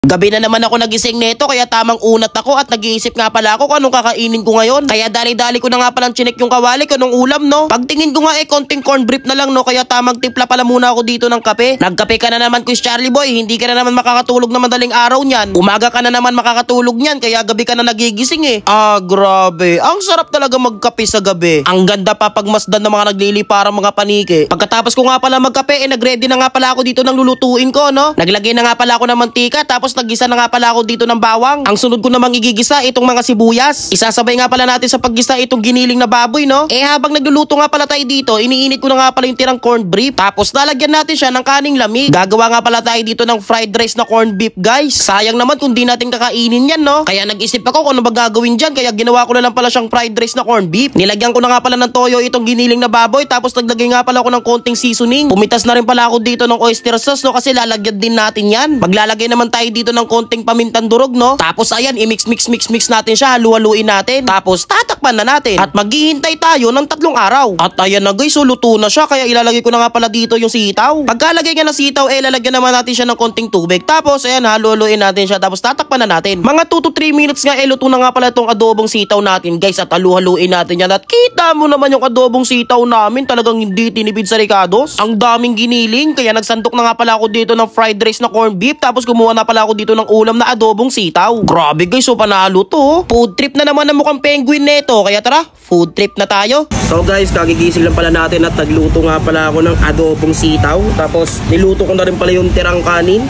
Gabi na naman ako nagising neto kaya tamang unat ako at nag-iisip nga pala ako kung anong kakainin ko ngayon. Kaya dali-dali ko na nga palang chinek yung kawali ko nung ulam no. Pagtingin ko nga konting corn beef na lang no kaya tamang timpla pala muna ako dito ng kape. Nagkape ka na naman Kuya Charlie Boy, hindi ka na naman makakatulog na madaling araw niyan. Umaga ka na naman makakatulog niyan kaya gabi ka na nagigising eh. Grabe. Ang sarap talaga magkape sa gabi. Ang ganda pa pagmasdan ng mga nagliliparang mga paniki. Pagkatapos ko nga pala magkape nagready na nga pala ako dito ng lulutuin ko no. Naglagay na nga pala ako ng mantika tapos naggisa na nga pala ako dito ng bawang. Ang sunod ko namang igigisa itong mga sibuyas. Isasabay nga pala natin sa paggisa itong giniling na baboy no. Habang nagluluto nga pala tayo dito, iniinit ko na nga pala yung tirang corn beef. Tapos lalagyan natin siya ng kaning lamig. Gagawa nga pala tayo dito ng fried rice na corn beef guys. Sayang naman kung di natin kakainin yan no. Kaya nag-isip ako kung ano ba gagawin dyan. Kaya ginawa ko na lang pala siyang fried rice na corn beef. Nilagyan ko na nga pala ng toyo itong giniling na baboy. Tapos naglagay nga pala ako ng konting seasoning. Pumitas na rin pala ako dito ng oyster sauce no. Kasi lalagyan din natin yan. Maglalagay naman tayo dito ng konting pamintang durog no. Tapos ayan i-mix natin siya, halu-haluin natin. Tapos tatakpan na natin at maghihintay tayo ng 3 araw. At ayan na guys, luto na siya kaya ilalagay ko na nga pala dito yung sitaw. Pagkalagay nga ng sitaw lalagyan naman natin siya ng konting tubig. Tapos ayan halu-haluin natin siya tapos tatakpan na natin. Mga 2 to 3 minutes nga luto na nga pala itong adobong sitaw natin guys at halu-haluin natin yan. At kita mo naman yung adobong sitaw namin talagang hindi tinipid sa Ricardos. Ang daming giniling kaya nagsandok na nga pala ako dito ng fried rice na corn beef tapos gumawa na pala ako dito ng ulam na adobong sitaw. Grabe guys, so panalo to. Food trip na naman ang mukhang penguin neto. Kaya tara, food trip na tayo. So guys, kagigising lang pala natin at nagluto nga pala ako ng adobong sitaw. Tapos niluto ko na rin pala yung tirang kanin.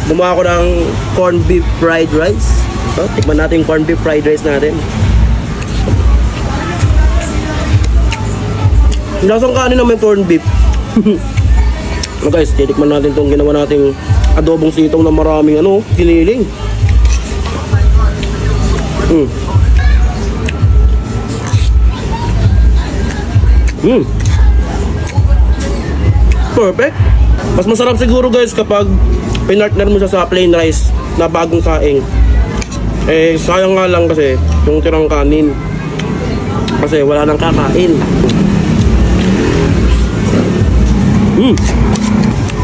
Gumawa ko ng corn beef fried rice. So, tikman natin yung corn beef fried rice natin. Lasang kanin naman yung corn beef. So guys, titikman natin itong ginawa nating adobong sitaw na maraming giniling. Perfect. Mas masarap siguro guys kapag pinartner mo siya sa plain rice na bagong saing. Sayang nga lang kasi yung tirang kanin kasi wala nang kakain.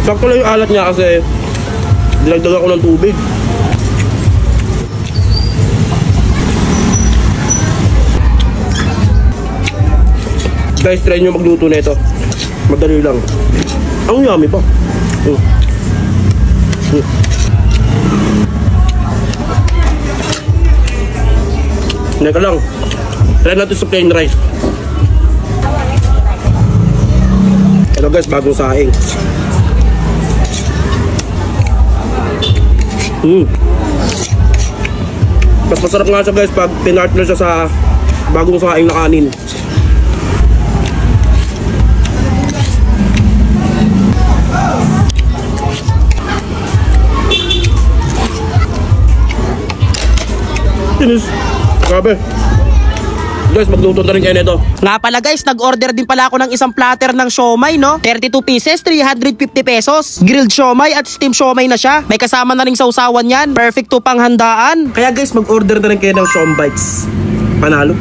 Sakto lang yung alat niya kasi dilagdagan ko ng tubig. Guys, try nyo magluto na ito. Madali lang. Ang yummy pa. Neka lang. Try natin sa plain rice. Ito guys, bagong saing. Mas masarap nga siya guys pag pinartner siya sa bagong saing na kanin. Grabe. Guys, magluto na rin kayo nito. Nga pala guys, nag-order din pala ako ng isang platter ng siomay no. 32 pieces, 350 pesos. Grilled siomay at steamed siomay na siya. May kasama na ring sausawan yan. Perfect to panghandaan. Kaya guys, mag-order na rin kayo ng siom bites. Panalo.